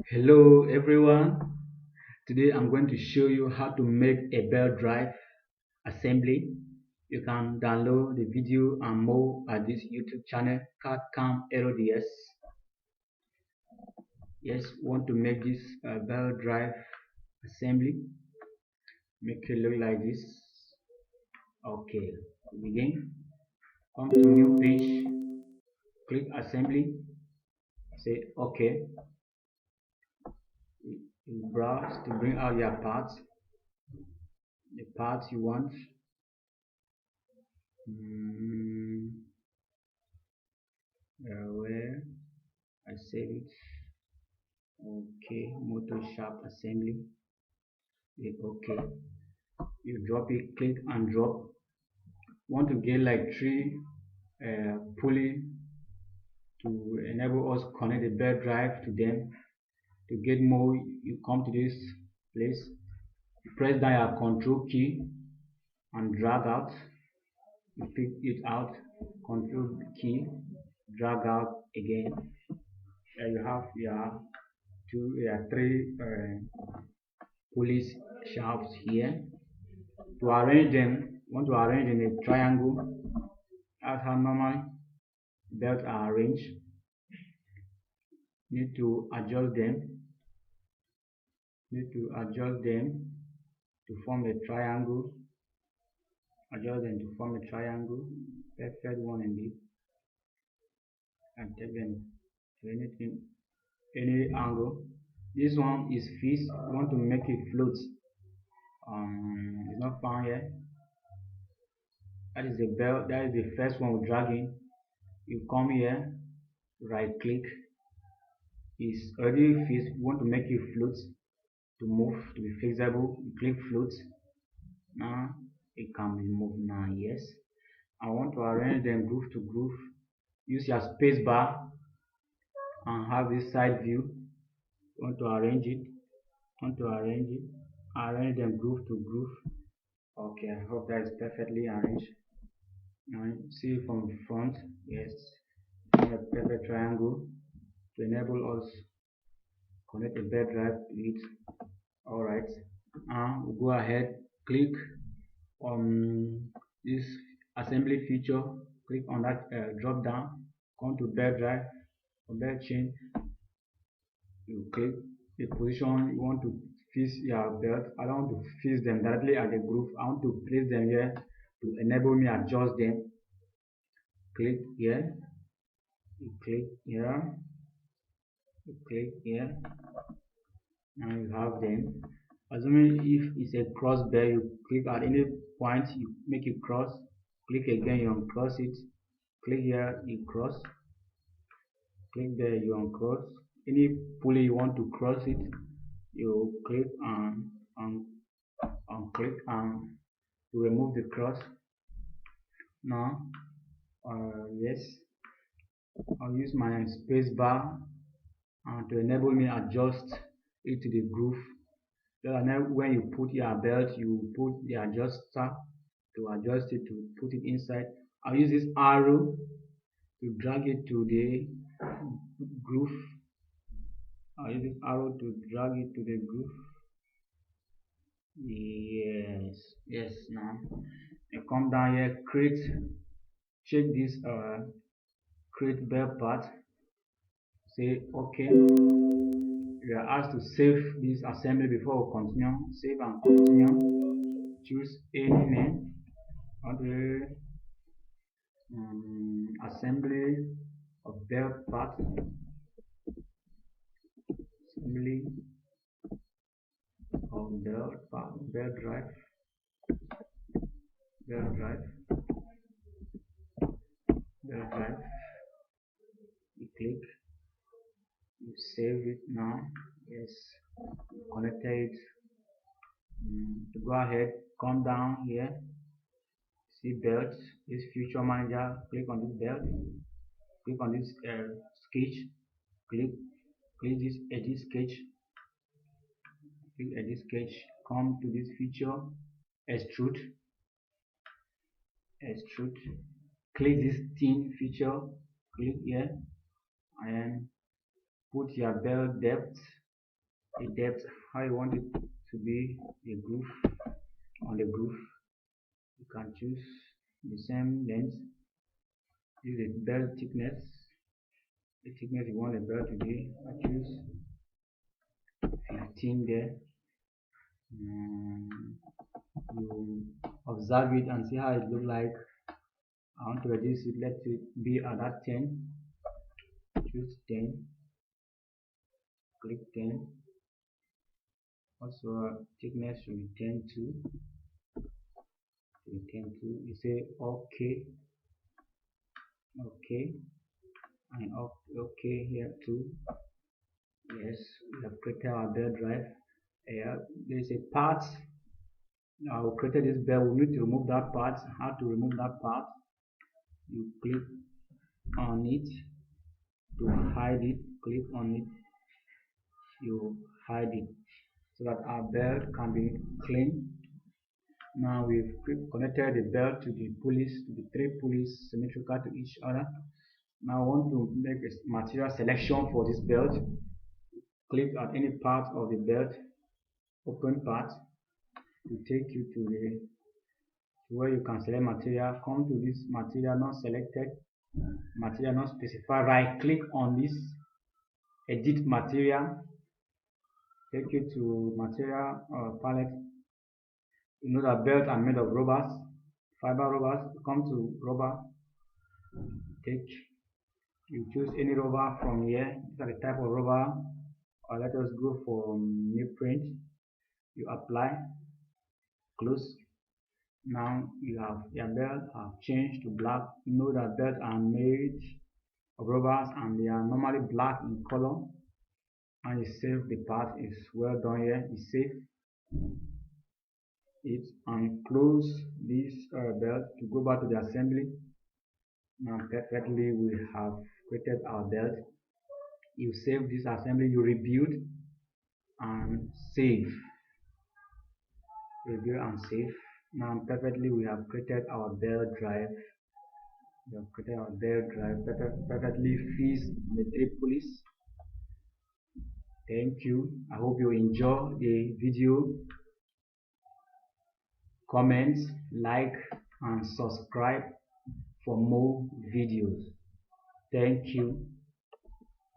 Hello everyone. Today I'm going to show you how to make a belt drive assembly. You can download the video and more at this YouTube channel CAD-CAM LODS. Yes, want to make this belt drive assembly. Make it look like this. Okay, begin. Come to new page. Click assembly. Say okay. You browse to bring out your parts. The parts you want. Mm, where I save it. Okay, motor shaft assembly. Okay, you drop it, click and drop. Want to get like three pulley to enable us connect the belt drive to them. To get more, you come to this place, you press down your control key and drag out. You pick it out, control key, drag out again. You have your three pulleys shafts here. To arrange them, want to arrange in a triangle. That's how normal belts are arranged. Need to adjust them. Need to adjust them to form a triangle. Adjust them to form a triangle. Perfect one indeed. And take them to anything, any angle. This one is fixed. You want to make it float. It's not found here. That is the belt. That is the first one we drag in. You come here, right click. Is already fixed. You want to make it float to move to be flexible. You click float. Now it can be moved. Now yes. I want to arrange them groove to groove. Use your space bar and have this side view. Want to arrange it. Want to arrange it. Arrange them groove to groove. Okay, I hope that is perfectly arranged. Now see from the front. Yes. A perfect triangle to enable us connect a belt drive to it. Alright, we'll go ahead, click on this assembly feature, click on that drop down, come to belt drive, or belt chain. You click the position you want to fix your belt. I don't want to fix them directly at the groove. I want to place them here to enable me adjust them. Click here, you click here, you click here. Now you have them. Assuming if it's a cross bear, you click at any point, you make it cross. Click again, you uncross it. Click here, you cross. Click there, you uncross. Any pulley you want to cross it, you click and click and to remove the cross. Now, yes, I'll use my space bar to enable me adjust it to the groove. Then when you put your belt, you put the adjuster to adjust it to put it inside. I'll use this arrow to drag it to the groove. I'll use this arrow to drag it to the groove. Yes, yes. Now I come down here, create, check this create belt part. Say okay. We are asked to save this assembly before we continue. Save and continue. Choose any name. Okay. Assembly of belt part. Assembly of belt part. Belt drive. Belt drive. Belt drive. You click. You save it now. Yes. Connected. To go ahead, come down here. See belt. This future manager. Click on this belt. Click on this sketch. Click this edit sketch. Click edit sketch. Come to this feature. Extrude. Extrude. Click this thin feature. Click here and put your belt depth. a depth, how you want it to be, a groove. On the groove, you can choose the same length. Use the belt thickness, the thickness you want the belt to be. I choose 15 there. You observe it and see how it look like. I want to reduce it, let it be at that 10. Choose 10, click 10. Also thickness should be 10 too. You say okay, okay, and okay here too. Yes, we have created our belt drive. There's a part. Now we created this belt. We need to remove that part. How to remove that part? You click on it to hide it. Click on it. You hide it so that our belt can be clean. Now we've connected the belt to the pulleys, to the 3 pulleys symmetrical to each other. Now I want to make a material selection for this belt. Click at any part of the belt, open part, to take you to where you can select material. Come to this material not selected, material not specified. Right click on this, edit material, take you to material palette. You know that belts are made of rubbers, fiber rubbers. Come to rubber, you choose any rubber from here. These are the type of rubber, or let us go for new print. You apply, close. Now your belt have changed to black. You know that belts are made of rubbers and they are normally black in color. And you save the part. Is well done here. You save it and close this belt to go back to the assembly. Now perfectly we have created our belt. You save this assembly, you rebuild and save. Review and save. Now perfectly we have created our belt drive. We have created our belt drive perfectly fits the 3 pulleys. Thank you. I hope you enjoy the video. Comment, like and subscribe for more videos. Thank you.